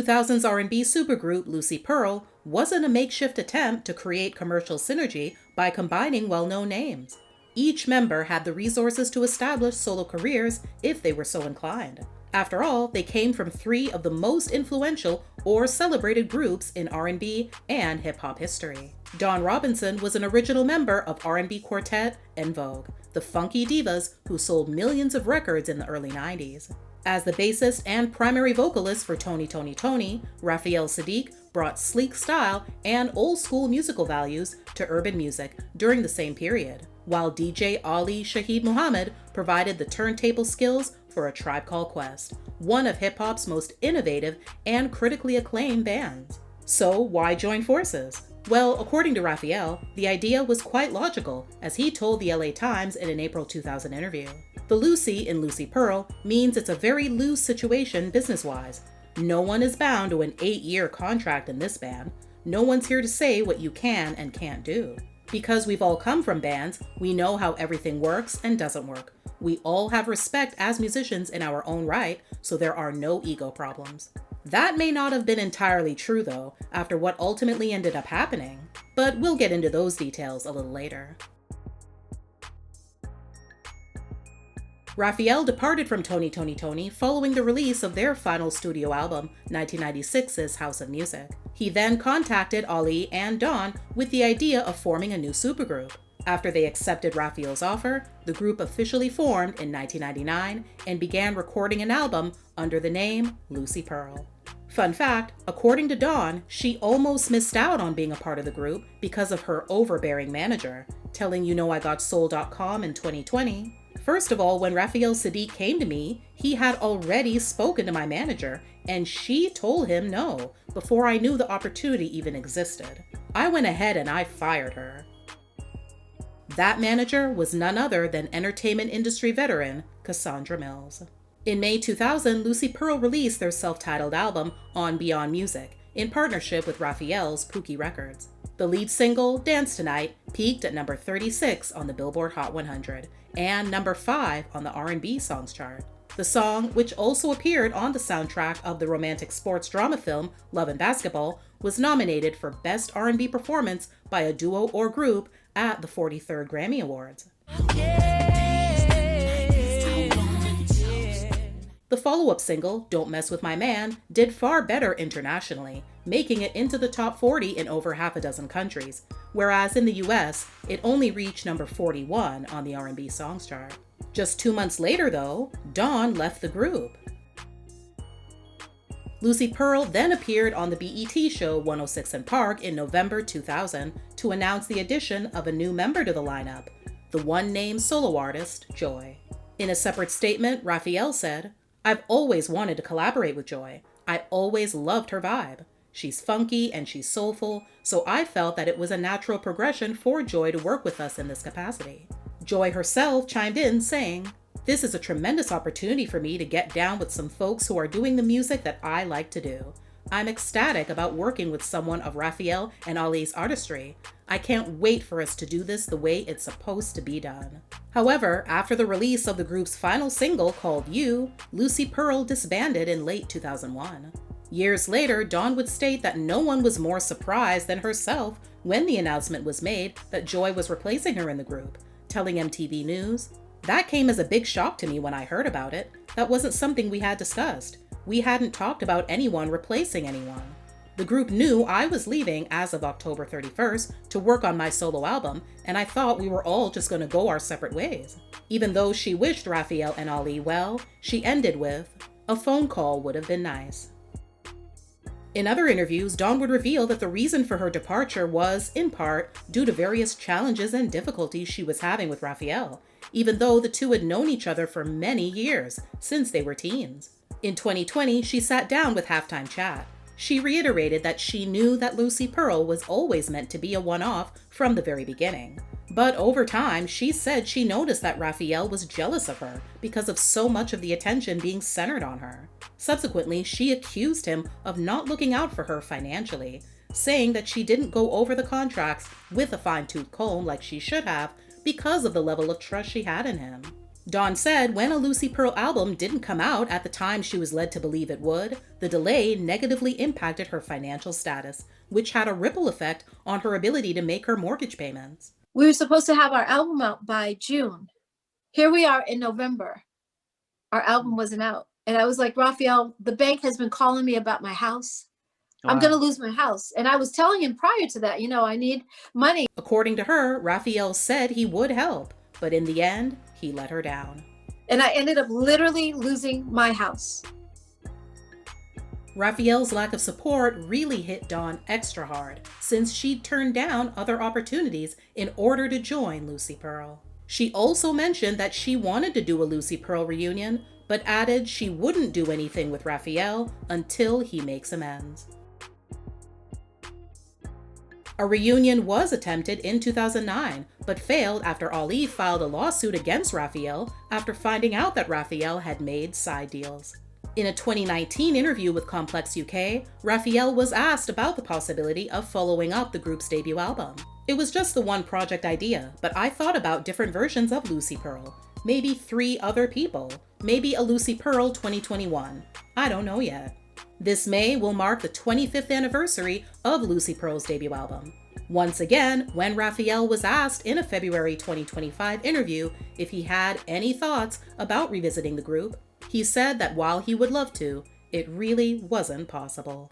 2000s R&B supergroup Lucy Pearl wasn't a makeshift attempt to create commercial synergy by combining well-known names. Each member had the resources to establish solo careers if they were so inclined. After all, they came from three of the most influential or celebrated groups in R&B and hip-hop history. Dawn Robinson was an original member of R&B quartet En Vogue, the funky divas who sold millions of records in the early 90s. As the bassist and primary vocalist for Tony Toni Tone, Raphael Saadiq brought sleek style and old-school musical values to urban music during the same period, while DJ Ali Shaheed Muhammad provided the turntable skills for A Tribe Called Quest, one of hip-hop's most innovative and critically acclaimed bands. So why join forces? Well, according to Raphael, the idea was quite logical, as he told the LA Times in an April 2000 interview. The Lucy in Lucy Pearl means it's a very loose situation business-wise. No one is bound to an 8-year contract in this band. No one's here to say what you can and can't do. Because we've all come from bands, we know how everything works and doesn't work. We all have respect as musicians in our own right, so there are no ego problems. That may not have been entirely true though, after what ultimately ended up happening, but we'll get into those details a little later. Raphael departed from Tony Toni Tone following the release of their final studio album, 1996's House of Music. He then contacted Ali and Dawn with the idea of forming a new supergroup. After they accepted Raphael's offer, the group officially formed in 1999 and began recording an album under the name Lucy Pearl. Fun fact, according to Dawn, she almost missed out on being a part of the group because of her overbearing manager, telling YouKnowIGotSoul.com in 2020, "First of all, when Raphael Saadiq came to me, he had already spoken to my manager, and she told him no, before I knew the opportunity even existed. I went ahead and I fired her." That manager was none other than entertainment industry veteran Cassandra Mills. In May 2000, Lucy Pearl released their self-titled album, On Beyond Music, in partnership with Raphael's Pookie Records. The lead single, Dance Tonight, peaked at number 36 on the Billboard Hot 100 and number 5 on the R&B songs chart. The song, which also appeared on the soundtrack of the romantic sports drama film Love and Basketball, was nominated for Best R&B Performance by a Duo or Group at the 43rd Grammy Awards. The follow-up single, Don't Mess With My Man, did far better internationally, making it into the top 40 in over half a dozen countries, whereas in the US, it only reached number 41 on the R&B songs chart. Just 2 months later, though, Dawn left the group. Lucy Pearl then appeared on the BET show 106 & Park in November 2000 to announce the addition of a new member to the lineup, the one-named solo artist, Joy. In a separate statement, Raphael said, "I've always wanted to collaborate with Joy. I always loved her vibe. She's funky and she's soulful, so I felt that it was a natural progression for Joy to work with us in this capacity." Joy herself chimed in saying, "This is a tremendous opportunity for me to get down with some folks who are doing the music that I like to do. I'm ecstatic about working with someone of Raphael and Ali's artistry. I can't wait for us to do this the way it's supposed to be done." However, after the release of the group's final single called You, Lucy Pearl disbanded in late 2001. Years later, Dawn would state that no one was more surprised than herself when the announcement was made that Joy was replacing her in the group, telling MTV News, "That came as a big shock to me when I heard about it. That wasn't something we had discussed. We hadn't talked about anyone replacing anyone. The group knew I was leaving as of October 31st to work on my solo album, and I thought we were all just going to go our separate ways." Even though she wished Raphael and Ali well, she ended with, "A phone call would have been nice." In other interviews, Dawn would reveal that the reason for her departure was, in part, due to various challenges and difficulties she was having with Raphael, even though the two had known each other for many years, since they were teens. In 2020, she sat down with Halftime Chat. She reiterated that she knew that Lucy Pearl was always meant to be a one-off from the very beginning. But over time, she said she noticed that Raphael was jealous of her because of so much of the attention being centered on her. Subsequently, she accused him of not looking out for her financially, saying that she didn't go over the contracts with a fine-tooth comb like she should have because of the level of trust she had in him. Dawn said when a Lucy Pearl album didn't come out at the time she was led to believe it would, the delay negatively impacted her financial status, which had a ripple effect on her ability to make her mortgage payments. We were supposed to have our album out by June. Here we are in November. Our album wasn't out. And I was like, Raphael, the bank has been calling me about my house. Wow. I'm going to lose my house. And I was telling him prior to that, I need money. According to her, Raphael said he would help, but in the end, he let her down. And I ended up literally losing my house. Raphael's lack of support really hit Dawn extra hard, since she'd turned down other opportunities in order to join Lucy Pearl. She also mentioned that she wanted to do a Lucy Pearl reunion, but added she wouldn't do anything with Raphael until he makes amends. A reunion was attempted in 2009, but failed after Ali filed a lawsuit against Raphael after finding out that Raphael had made side deals. In a 2019 interview with Complex UK, Raphael was asked about the possibility of following up the group's debut album. It was just the one project idea, but I thought about different versions of Lucy Pearl. Maybe 3 other people. Maybe a Lucy Pearl 2021. I don't know yet. This May will mark the 25th anniversary of Lucy Pearl's debut album. Once again, when Raphael was asked in a February 2025 interview if he had any thoughts about revisiting the group, he said that while he would love to, it really wasn't possible.